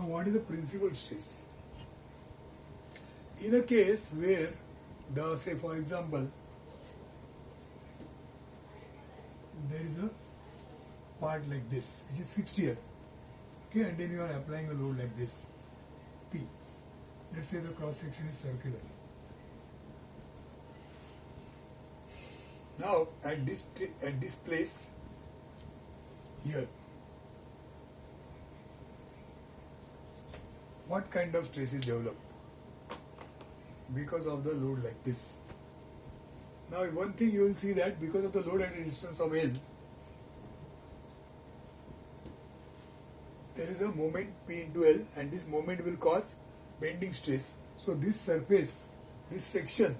Now what is the principal stress? In a case where the, say for example, there is a part like this which is fixed here, okay, and then you are applying a load like this, P. Let's say the cross section is circular. Now at this place here, what kind of stress is developed? Because of the load like this. Now one thing you will see that because of the load at a distance of L, there is a moment P into L, and this moment will cause bending stress. So this surface, this section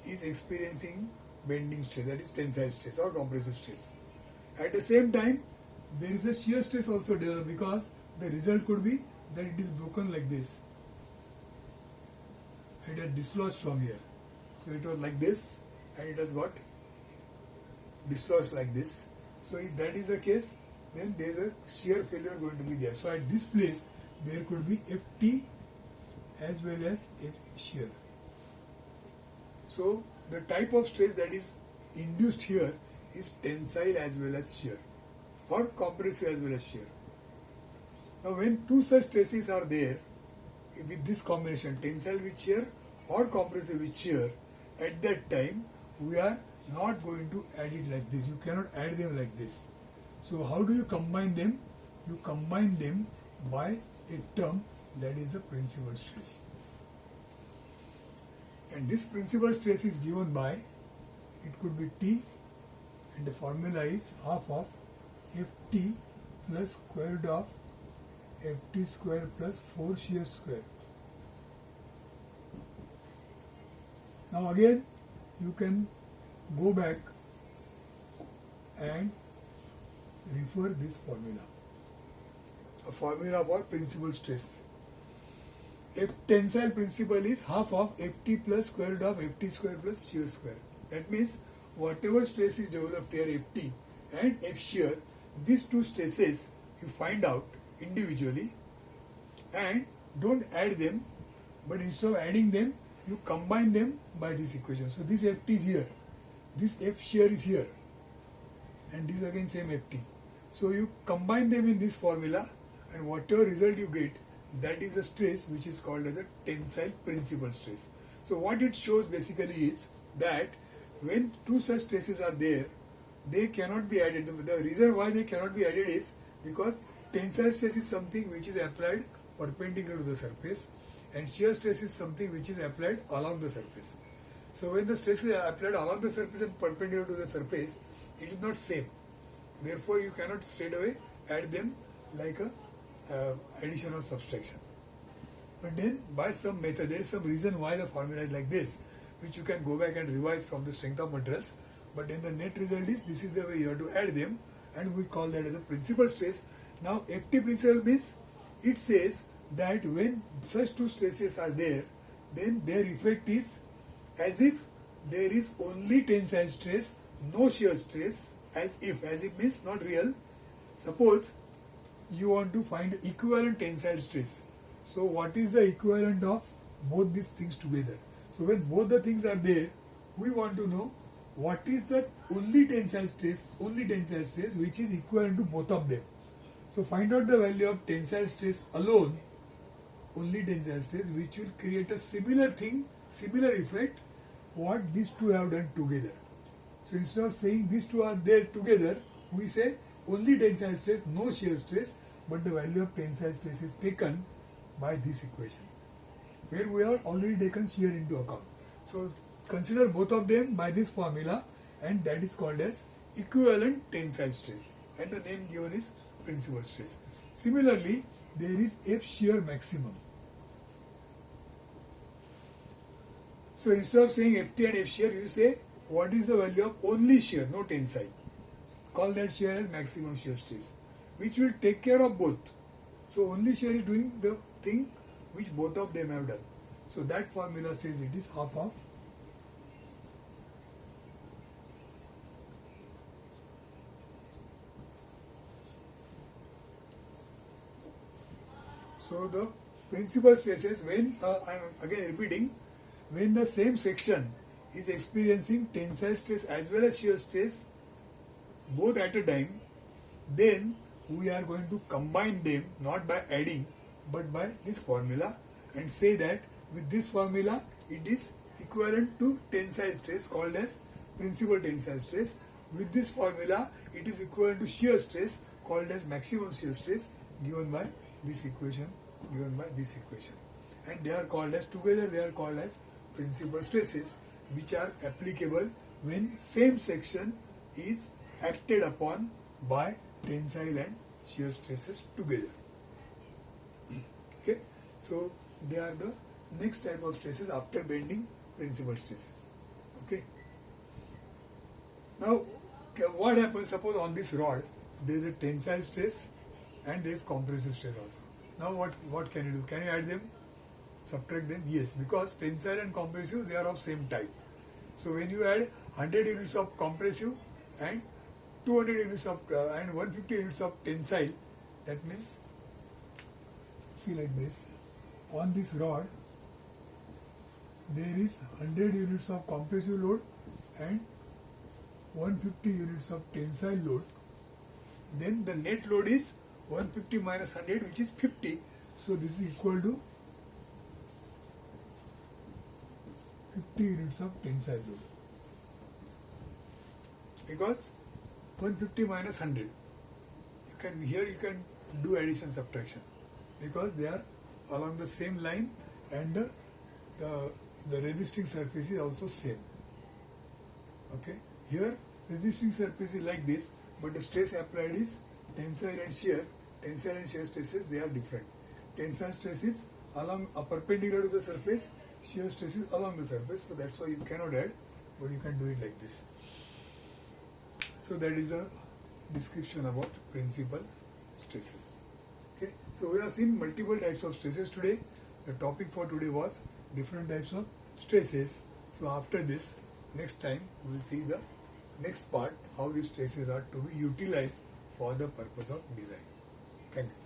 is experiencing bending stress, that is tensile stress or compressive stress. At the same time, there is a shear stress also developed because the result could be that it is broken like this. It had dislodged from here. So it was like this and it has got dislodged like this. So if that is the case, then there is a shear failure going to be there. So at this place, there could be Ft as well as F shear. So the type of stress that is induced here is tensile as well as shear, or compressive as well as shear. Now when two such stresses are there, with this combination, tensile with shear or compressive with shear, at that time we are not going to add it like this. You cannot add them like this. So how do you combine them? You combine them by a term that is the principal stress. And this principal stress is given by, it could be T, and the formula is half of Ft plus square root of Ft square plus 4 shear square. Now again you can go back and refer this formula, a formula for principal stress. If tensile principle is half of Ft plus square root of Ft square plus shear square. That means whatever stress is developed here, Ft and F shear, these two stresses you find out individually and don't add them, but instead of adding them, you combine them by this equation. So this Ft is here, this F shear is here, and this again same Ft. So you combine them in this formula, and whatever result you get, that is the stress which is called as a tensile principal stress. So what it shows basically is that when two such stresses are there, they cannot be added. The reason why they cannot be added is because tensile stress is something which is applied perpendicular to the surface, and shear stress is something which is applied along the surface. So when the stress is applied along the surface and perpendicular to the surface, it is not same. Therefore you cannot straight away add them like a addition or subtraction. But then by some method, there is some reason why the formula is like this, which you can go back and revise from the strength of materials. But then the net result is, this is the way you have to add them, and we call that as a principal stress. Now Ft principal means, it says that when such two stresses are there, then their effect is as if there is only tensile stress, no shear stress, as if means not real. Suppose you want to find equivalent tensile stress. So what is the equivalent of both these things together? So when both the things are there, we want to know what is the only tensile stress which is equivalent to both of them. So find out the value of tensile stress alone, only tensile stress, which will create a similar thing, similar effect, what these two have done together. So instead of saying these two are there together, we say only tensile stress, no shear stress, but the value of tensile stress is taken by this equation, where we have already taken shear into account. So consider both of them by this formula, and that is called as equivalent tensile stress, and the name given is principal stress. Similarly, there is F shear maximum. So instead of saying Ft and F shear, you say what is the value of only shear, no tensile. Call that shear as maximum shear stress, which will take care of both. So only shear is doing the thing which both of them have done. So that formula says it is half of So the principal stresses, when I am again repeating, when the same section is experiencing tensile stress as well as shear stress both at a time, then we are going to combine them not by adding but by this formula, and say that with this formula it is equivalent to tensile stress called as principal tensile stress. With this formula it is equivalent to shear stress called as maximum shear stress, given by this equation, and they are called as, together they are called as principal stresses, which are applicable when same section is acted upon by tensile and shear stresses together. Okay, so they are the next type of stresses after bending principal stresses. Okay, now what happens, suppose on this rod there is a tensile stress and there is compressive stress also. Now what can you do? Can you add them, subtract them? Yes, because tensile and compressive, they are of same type. So when you add 100 units of compressive and 200 units of and 150 units of tensile, that means, see like this, on this rod there is 100 units of compressive load and 150 units of tensile load. Then the net load is 150 minus 100, which is 50. So this is equal to 50 units of tensile load, because 150 minus 100, you can do addition subtraction, because they are along the same line and the resisting surface is also same. Okay, here resisting surface is like this, but the stress applied is tensile and shear stresses, they are different. Tensile stress is along a perpendicular to the surface, shear stress is along the surface, so that's why you cannot add, but you can do it like this. So that is a description about principal stresses. Okay, so we have seen multiple types of stresses today. The topic for today was different types of stresses. So after this, next time we will see the next part, how these stresses are to be utilized for the purpose of design. Thank you.